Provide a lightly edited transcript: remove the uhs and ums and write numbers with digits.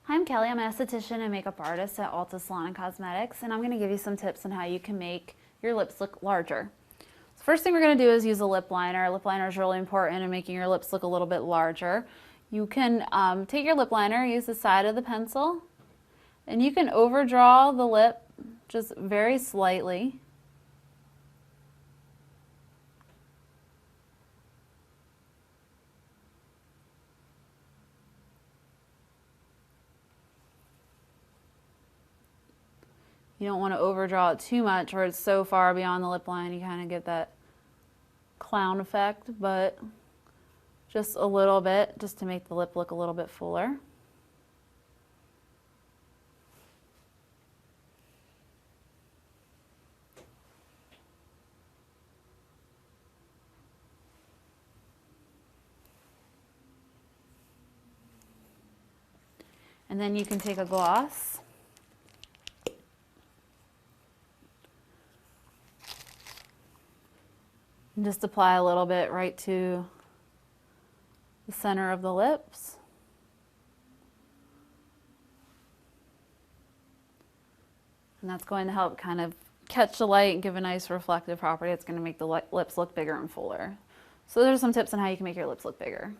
Hi, I'm Kelly. I'm an esthetician and makeup artist at Ulta Salon and Cosmetics, and I'm going to give you some tips on how you can make your lips look larger. So first thing we're going to do is use a lip liner. A lip liner is really important in making your lips look a little bit larger. You can take your lip liner, use the side of the pencil, and you can overdraw the lip just very slightly. You don't want to overdraw it too much or it's so far beyond the lip line you kind of get that clown effect, but just a little bit just to make the lip look a little bit fuller. And then you can take a gloss and just apply a little bit right to the center of the lips. And that's going to help kind of catch the light and give a nice reflective property. It's going to make the lips look bigger and fuller. So those are some tips on how you can make your lips look bigger.